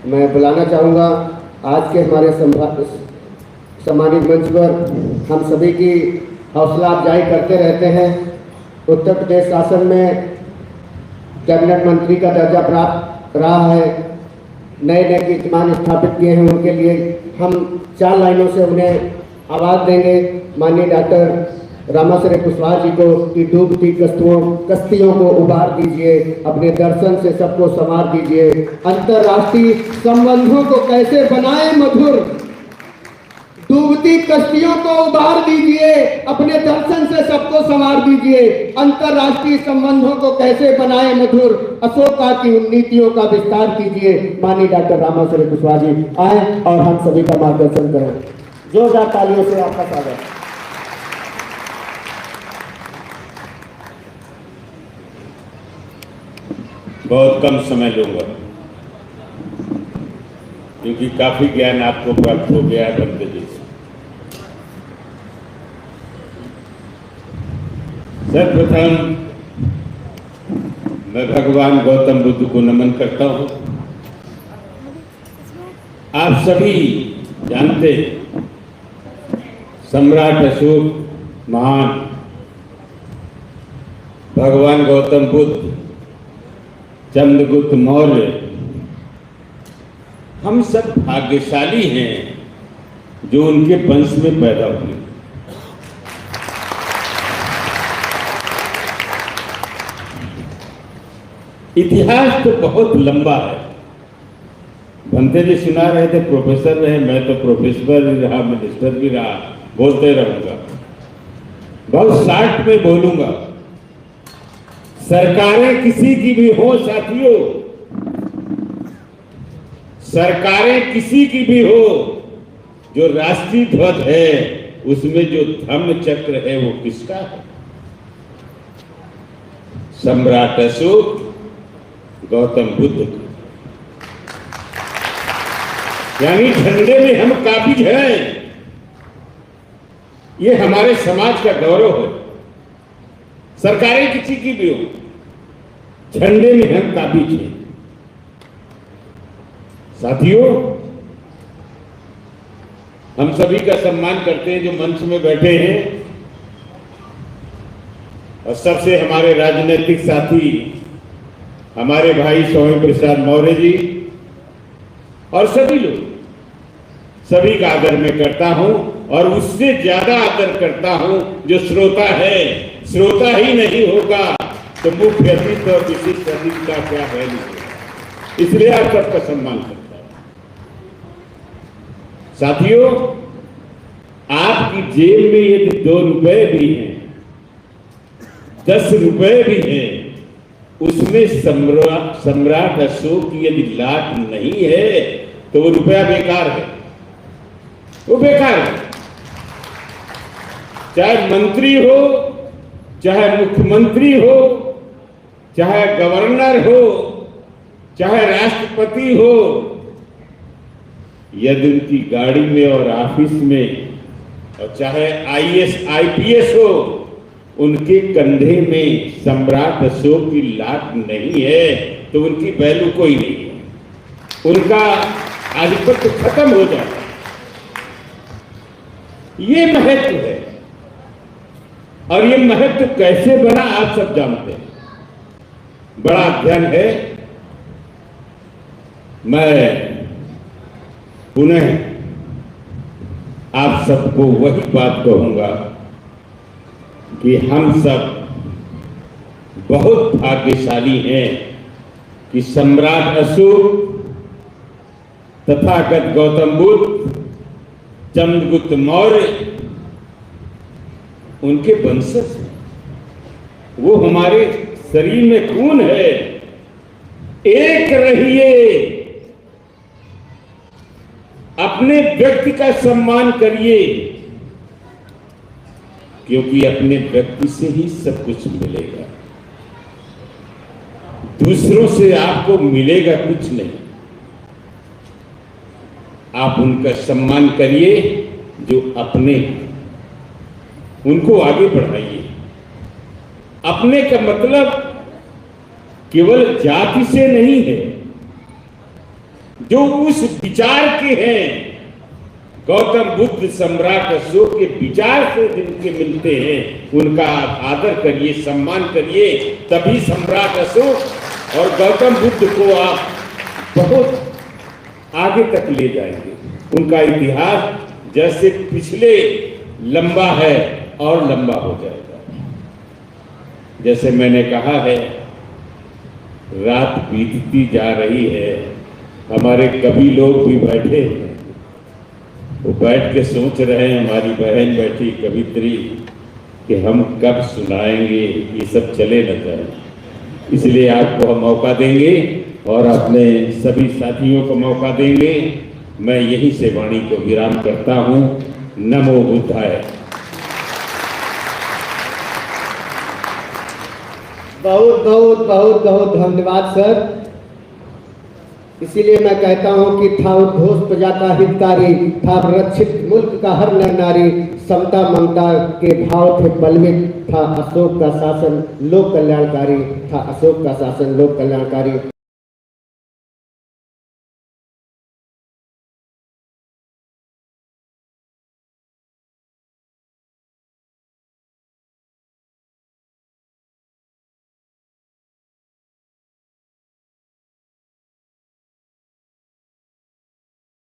मैं बुलाना चाहूँगा आज के हमारे सम्मानित मंच पर हम सभी की हौसला अफजाई करते रहते हैं। उत्तर प्रदेश शासन में कैबिनेट मंत्री का दर्जा प्राप्त रहा है, नए नए कीर्तिमान स्थापित किए हैं, उनके लिए हम 4 लाइनों से उन्हें आवाज़ देंगे। माननीय डॉक्टर रामाश्रय कुशवाहा जी को कि डूबती कश्तियों को उबार दीजिए, अपने दर्शन से सबको संवार दीजिए, अंतर्राष्ट्रीय संबंधों को कैसे बनाए मधुर, डूबती कश्तियों को उबार दीजिए, अपने दर्शन से सबको संवार दीजिए, अंतर्राष्ट्रीय संबंधों को कैसे बनाए मधुर, अशोका की उन नीतियों का विस्तार कीजिए। माननीय डॉक्टर रामाश्रय कुशवाहा जी आए और हम सभी का मार्गदर्शन करें। जोरदार तालियों से आपका स्वागत। बहुत कम समय लूंगा क्योंकि काफी ज्ञान आपको प्राप्त हो गया है बंदे जी से। सर्वप्रथम मैं भगवान गौतम बुद्ध को नमन करता हूं। आप सभी जानते हैं सम्राट अशोक महान भगवान गौतम बुद्ध, चंद्रगुप्त मौर्य, हम सब भाग्यशाली हैं जो उनके वंश में पैदा हुए। इतिहास तो बहुत लंबा है। बनते जी सुना रहे थे, प्रोफेसर रहे, मैं तो प्रोफेसर भी रहा, मिनिस्टर भी रहा, बोलते रहूंगा, बहुत शार्ट में बोलूंगा। सरकारें किसी की भी हो साथियों, सरकारें किसी की भी हो, जो राष्ट्रीय ध्वज है उसमें जो धम्म चक्र है वो किसका है? सम्राट अशोक गौतम बुद्ध का। यानी झंडे में हम काबिज हैं, ये हमारे समाज का गौरव है। सरकारें किसी की भी हो, झंडे में हम काबिज हैं। साथियों, हम सभी का सम्मान करते हैं जो मंच में बैठे हैं, और सबसे हमारे राजनीतिक साथी हमारे भाई स्वामी प्रसाद मौर्य जी और सभी लोग, सभी का आदर मैं करता हूं। और उससे ज्यादा आदर करता हूं जो श्रोता है। श्रोता ही नहीं होगा तो मुख्य अतिथि और विशिष्ट अतिथि का क्या है नहीं। इसलिए आप सबका सम्मान करता हूं। साथियों, आपकी जेब में यदि 2 रुपए भी हैं, 10 रुपए भी हैं, उसमें सम्राट अशोक की यदि लाट नहीं है तो वो रुपया बेकार है, वो बेकार है। चाहे मंत्री हो, चाहे मुख्यमंत्री हो, चाहे गवर्नर हो, चाहे राष्ट्रपति हो, यदि उनकी गाड़ी में और ऑफिस में, और चाहे आईएएस आईपीएस हो, उनके कंधे में सम्राट अशोक की लाट नहीं है तो उनकी वैल्यू कोई नहीं है, उनका आधिपत्य खत्म हो जाता है। ये महत्व है, और ये महत्व कैसे बना आप सब जानते हैं। बड़ा अध्ययन है। मैं पुनः आप सबको वही बात कहूंगा कि हम सब बहुत भाग्यशाली हैं कि सम्राट अशोक, तथागत गौतम बुद्ध, चंद्रगुप्त मौर्य उनके वंशज हैं। वो हमारे शरीर में खून है। एक रहिए, अपने व्यक्ति का सम्मान करिए, क्योंकि अपने व्यक्ति से ही सब कुछ मिलेगा, दूसरों से आपको मिलेगा कुछ नहीं। आप उनका सम्मान करिए जो अपने, उनको आगे बढ़ाइए। अपने का मतलब केवल जाति से नहीं है, जो उस विचार के हैं, गौतम बुद्ध सम्राट अशोक के विचार से जिनके मिलते हैं, उनका आप आदर करिए, सम्मान करिए, तभी सम्राट अशोक और गौतम बुद्ध को आप बहुत आगे तक ले जाएंगे। उनका इतिहास जैसे पिछले लंबा है और लंबा हो जाएगा। जैसे मैंने कहा है, रात बीतती जा रही है, हमारे कवि लोग भी बैठे हैं, वो बैठ के सोच रहे हैं, हमारी बहन बैठी कवित्री, कि हम कब सुनाएंगे, ये सब चले न जाए। इसलिए आपको हम मौका देंगे और अपने सभी साथियों को मौका देंगे। मैं यहीं से वाणी को विराम करता हूँ। नमो बुद्धाय। बहुत बहुत बहुत बहुत धन्यवाद सर। इसीलिए मैं कहता हूं कि था उद्घोष प्रजा का हितकारी, था रक्षित मुल्क का हर नर नारी, समता ममता के भाव थे बलवित, था अशोक का शासन लोक कल्याणकारी, था अशोक का शासन लोक कल्याणकारी।